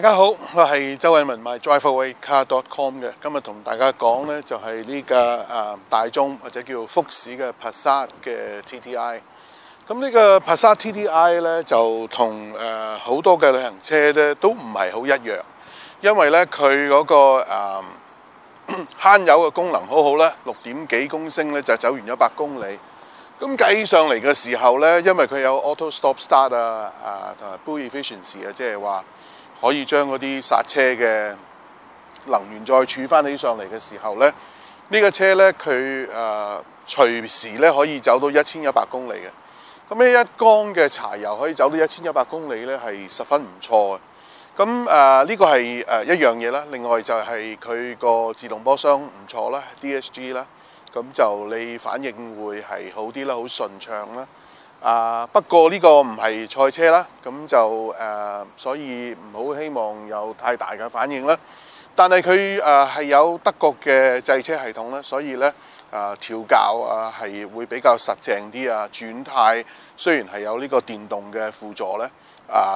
大家好，我係周偉文，賣 driveawaycar.com 嘅。今日同大家講呢，就係呢架大眾或者叫福士嘅 Passat 嘅 TTI。咁呢個 Passat TTI 呢，就同好多嘅旅行車呢都唔係好一樣，因為呢，佢嗰個慳油嘅功能好好啦，6點幾公升呢就走完100公里。咁計上嚟嘅時候呢，因為佢有 Auto Stop Start 同埋 Fuel Efficiency 即係話可以將嗰啲剎車嘅能源再儲翻起上嚟嘅時候呢，呢個車呢，佢隨時呢可以走到1100公里嘅。咁呢一缸嘅柴油可以走到1100公里呢，係十分唔錯嘅。咁呢個係一樣嘢啦。另外就係佢個自動波箱唔錯啦 ，DSG 啦。咁就你反應會係好啲啦，好順暢啦。不過呢個唔係賽車啦，咁就所以唔好希望有太大嘅反應啦。但係佢係有德國嘅制車系統啦，所以咧調校係會比較實淨啲啊。轉態雖然係有呢個電動嘅輔助咧，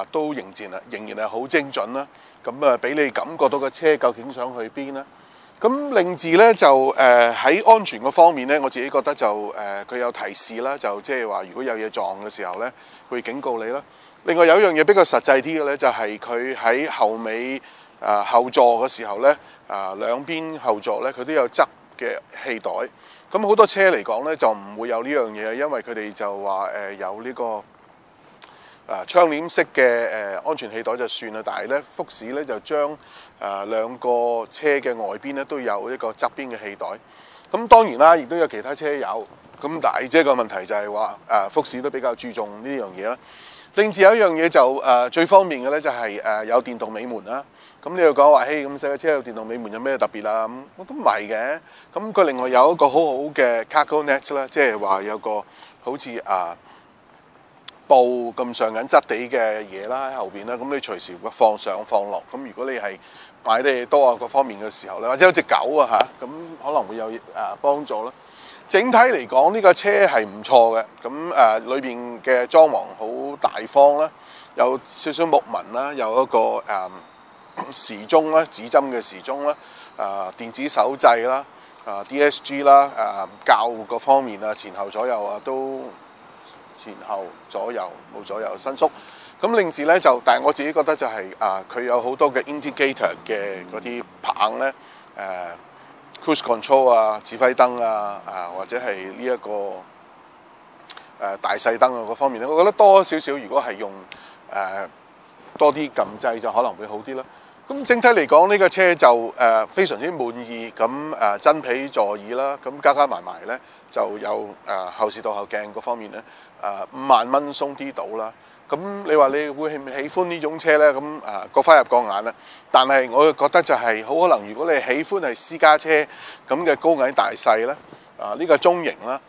都仍然係好精準啦。咁俾你感覺到個車究竟想去邊啦。咁另至咧就喺安全嗰方面咧，我自己覺得就佢有提示啦，就即係話如果有嘢撞嘅時候咧，會警告你啦。另外有一樣嘢比較實際啲嘅咧，就係佢喺後尾後座嘅時候咧，兩邊後座咧佢都有側嘅氣袋。咁好多車嚟講咧就唔會有呢樣嘢，因為佢哋就話有呢個窗簾式嘅安全氣袋就算啦，但係咧福士咧就將兩個車嘅外邊咧都有一個側邊嘅氣袋。咁當然啦，亦都有其他車有。咁但係即係個問題就係話福士都比較注重呢樣嘢啦。另至有一樣嘢就最方便嘅咧就係有電動尾門啦。咁你又講話嘿，咁細個車有電動尾門有咩特別啦？咁都唔係嘅。咁佢另外有一個好好嘅 cargo net 啦，即係話有個好似布咁上緊質地嘅嘢啦喺後邊啦，咁你隨時會放上放落。咁如果你係買得嘢多各方面嘅時候咧，或者有隻狗咁可能會有幫助啦。整體嚟講，呢個車係唔錯嘅。咁裏邊嘅裝潢好大方啦，有少少木紋啦，有一個時鐘啦，指針嘅時鐘啦，電子手掣啦，DSG 啦，校各方面前後左右都。前後左右冇左右伸縮，咁另至咧就，但係我自己覺得就係佢有好多嘅 indicator 嘅嗰啲棒咧，cruise control 指揮燈或者係呢一個大細燈嗰方面咧，我覺得多少少如果係用多啲撳掣就可能會好啲啦。咁整體嚟講，呢個車就非常之滿意。咁真皮座椅啦，咁加埋咧就有後視倒後鏡嗰方面咧，5萬蚊鬆啲到啦。咁你話你會唔喜歡呢種車咧？咁各花入各眼啦。但係我覺得就係好可能，如果你喜歡係私家車咁嘅高矮大細咧，呢個中型啦，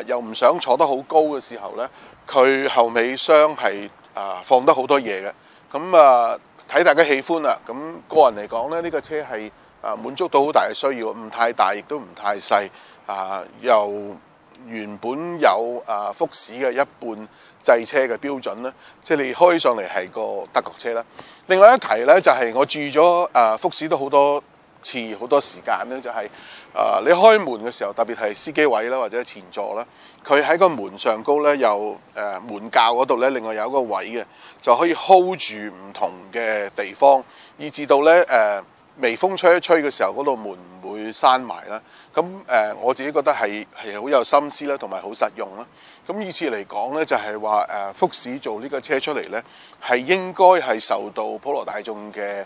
又唔想坐得好高嘅時候咧，佢後尾箱係放得好多嘢嘅。咁睇大家喜歡啦。咁個人嚟講咧，呢個車係滿足到好大嘅需要，唔太大亦都唔太細。由原本有福士嘅一半製車嘅標準咧，即係你開上嚟係個德國車啦。另外一提咧，就係我注意咗福士都好多次好多時間咧，就係你開門嘅時候，特別係司機位啦或者前座啦，佢喺個門上高咧有門鉸嗰度咧，另外有一個位嘅，就可以 hold 住唔同嘅地方，以至到咧微風吹一吹嘅時候，嗰度門唔會閂埋啦。咁我自己覺得係好有心思啦，同埋好實用啦。咁以此嚟講咧，就係話福士做呢個車出嚟咧，係應該係受到普羅大眾嘅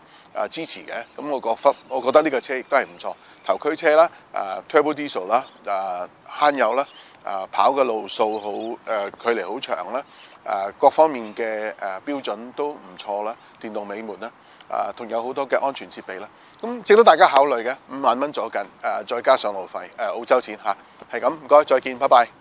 支持嘅。咁我覺得呢個車亦都係唔錯，頭驅車啦，Turbo Diesel 啦，慳油啦，跑嘅路數好距離好長啦，各方面嘅標準都唔錯啦，電動尾門啦。同有好多嘅安全設備啦，咁值得大家考慮嘅，5萬蚊左近，再加上路費，澳洲錢嚇，係咁，唔該，再見，拜拜。